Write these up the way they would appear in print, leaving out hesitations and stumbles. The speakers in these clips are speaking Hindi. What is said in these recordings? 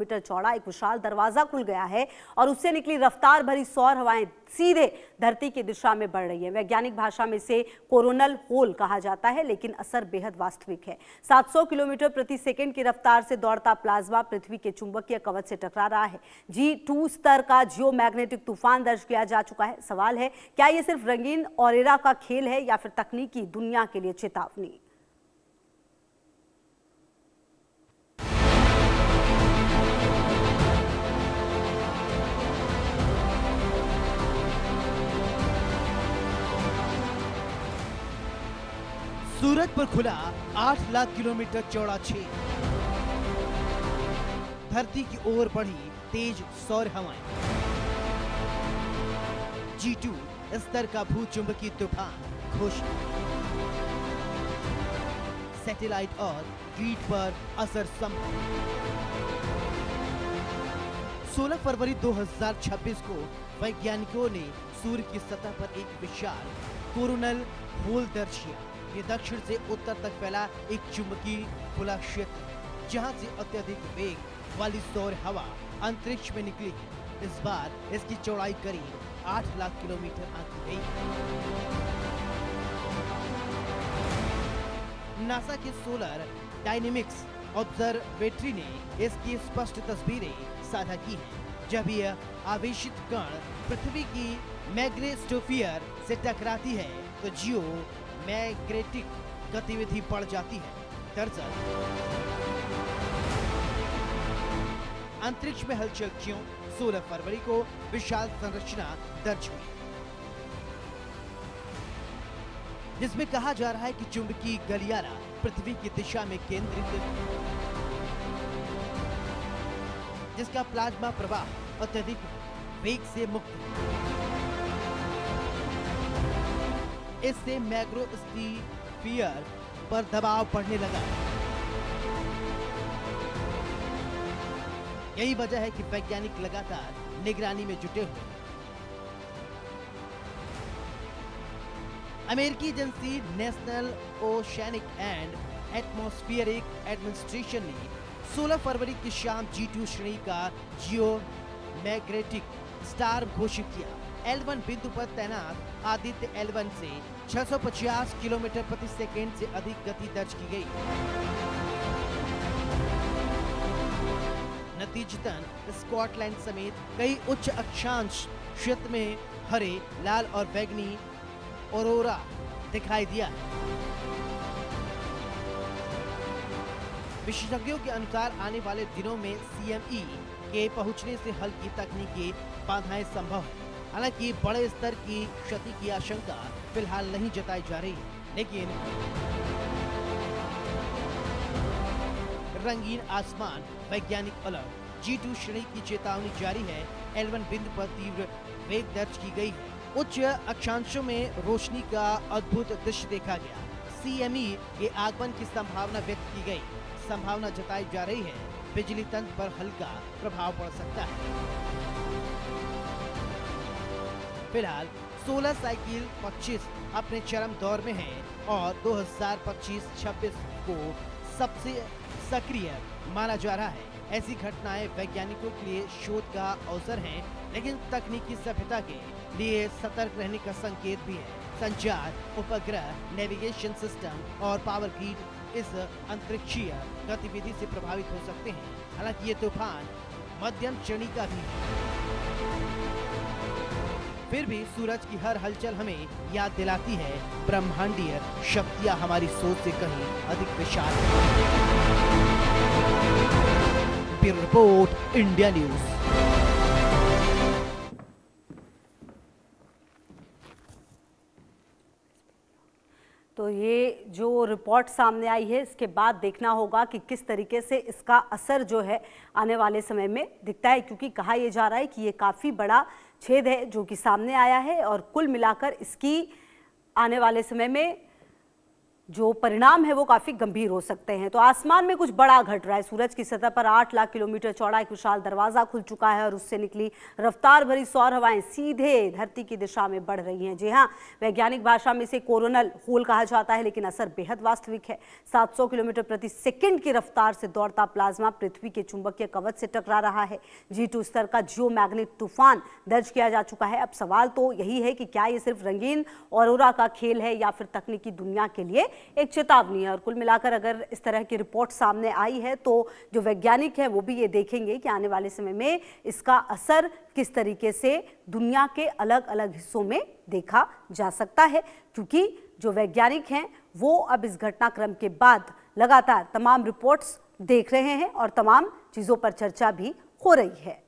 मीटर चौड़ा एक विशाल दरवाजा खुल गया है और उससे निकली रफ्तार भरी सौर हवाएं सीधे धरती की दिशा में बढ़ रही है। वैज्ञानिक भाषा में इसे कोरोनल होल कहा जाता है, लेकिन असर बेहद वास्तविक है। 700 किलोमीटर प्रति सेकंड की रफ्तार से दौड़ता प्लाज्मा पृथ्वी के चुंबकीय कवच से टकरा रहा है। G2 स्तर का जियोमैग्नेटिक तूफान दर्ज किया जा चुका है। सवाल है, क्या ये सिर्फ रंगीन ऑरेरा का खेल है या फिर तकनीकी दुनिया के लिए चेतावनी? सूरज पर खुला 8 लाख किलोमीटर चौड़ा छेद, धरती की ओर बढ़ी तेज सौर हवाएं, G2 स्तर का भूचुंबकीय तूफान घोषित, सैटेलाइट और ग्रिड पर असर संभव। 16 फरवरी 2026 को वैज्ञानिकों ने सूर्य की सतह पर एक विशाल कोरोनल होल दर्ज किया। ये दक्षिण से उत्तर तक फैला एक चुंबकीय खुला क्षेत्र, जहां से अत्यधिक वेग वाली सौर हवा अंतरिक्ष में निकली है। इस बार इसकी चौड़ाई करीब 8 लाख किलोमीटर आंकी गई। नासा के सोलर डायनेमिक्स ऑब्जर्वेटरी ने इसकी स्पष्ट तस्वीरें साझा की हैं। जब यह आवेशित कण पृथ्वी की मैग्नेटोस्फीयर से टकराती है तो जियो मैग्नेटिक गतिविधि बढ़ जाती है। दरअसल अंतरिक्ष में हलचल क्यों? 16 फरवरी को विशाल संरचना दर्ज हुई, जिसमें कहा जा रहा है कि चुंबकीय गलियारा पृथ्वी की दिशा में केंद्रित, जिसका प्लाज्मा प्रवाह अत्यधिक वेग से मुक्त है। इससे मैग्नेटोस्फीयर पर दबाव बढ़ने लगा। यही वजह है कि वैज्ञानिक लगातार निगरानी में जुटे हुए। अमेरिकी agency national oceanic and atmospheric administration ने 16 फरवरी की शाम G2 श्रेणी का जियोमैग्नेटिक स्टार्म घोषित किया। L1 बिंदु पर तैनात आदित्य L1 से 650 किलोमीटर प्रति सेकंड से अधिक गति दर्ज की गई। नतीजतन स्कॉटलैंड समेत कई उच्च अक्षांश क्षेत्र में हरे, लाल और बैंगनी ऑरोरा दिखाई दिया है। विशेषज्ञों के अनुसार आने वाले दिनों में CME के पहुंचने से हल्की तकनीकी बाधाएं संभव है। हालांकि बड़े स्तर की क्षति की आशंका फिलहाल नहीं जताई जा रही है, लेकिन रंगीन आसमान, वैज्ञानिक अलर्ट, G2 श्रेणी की चेतावनी जारी है। L1 बिंदु पर तीव्र वेग दर्ज की गई है। उच्च अक्षांशों में रोशनी का अद्भुत दृश्य देखा गया। CME के आगमन की संभावना व्यक्त की गई। संभावना जताई जा रही है बिजली तंत्र पर हल्का प्रभाव पड़ सकता है। फिलहाल 16 साइकिल 25 अपने चरम दौर में है और 2025-26 को सबसे सक्रिय माना जा रहा है। ऐसी घटनाएं वैज्ञानिकों के लिए शोध का अवसर हैं, लेकिन तकनीकी सभ्यता के लिए सतर्क रहने का संकेत भी है। संचार, उपग्रह, नेविगेशन सिस्टम और पावर ग्रिड इस अंतरिक्षीय गतिविधि से प्रभावित हो सकते हैं। हालांकि ये तूफान मध्यम श्रेणी का भी है। फिर भी सूरज की हर हलचल हमें याद दिलाती है ब्रह्मांडीय शक्तियां हमारी सोच से कहीं अधिक विशाल हैं। Bureau report, India news. तो ये जो रिपोर्ट सामने आई है, इसके बाद देखना होगा कि किस तरीके से इसका असर जो है आने वाले समय में दिखता है, क्योंकि कहा यह जा रहा है कि ये काफ़ी बड़ा छेद है जो कि सामने आया है और कुल मिलाकर इसकी आने वाले समय में जो परिणाम है वो काफी गंभीर हो सकते हैं। तो आसमान में कुछ बड़ा घट रहा है। सूरज की सतह पर 8 लाख किलोमीटर चौड़ा एक विशाल दरवाजा खुल चुका है और उससे निकली रफ्तार भरी सौर हवाएं सीधे धरती की दिशा में बढ़ रही हैं। जी हाँ, वैज्ञानिक भाषा में इसे कोरोनल होल कहा जाता है, लेकिन असर बेहद वास्तविक है। 700 किलोमीटर प्रति सेकंड की रफ्तार से दौड़ता प्लाज्मा पृथ्वी के चुंबकीय कवच से टकरा रहा है। G2 स्तर का जियोमैग्नेटिक तूफान दर्ज किया जा चुका है। अब सवाल तो यही है कि क्या ये सिर्फ रंगीन ऑरोरा का खेल है या फिर तकनीकी दुनिया के लिए एक चेतावनी है। और कुल मिलाकर अगर इस तरह की रिपोर्ट सामने आई है तो जो वैज्ञानिक है वो भी ये देखेंगे कि आने वाले समय में इसका असर किस तरीके से दुनिया के अलग अलग हिस्सों में देखा जा सकता है, क्योंकि जो वैज्ञानिक हैं वो अब इस घटनाक्रम के बाद लगातार तमाम रिपोर्ट्स देख रहे हैं और तमाम चीजों पर चर्चा भी हो रही है।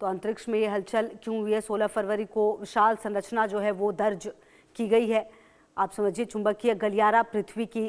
तो अंतरिक्ष में ये हलचल क्यों हुई है? 16 फरवरी को विशाल संरचना जो है वो दर्ज की गई है। आप समझिए, चुंबकीय गलियारा पृथ्वी की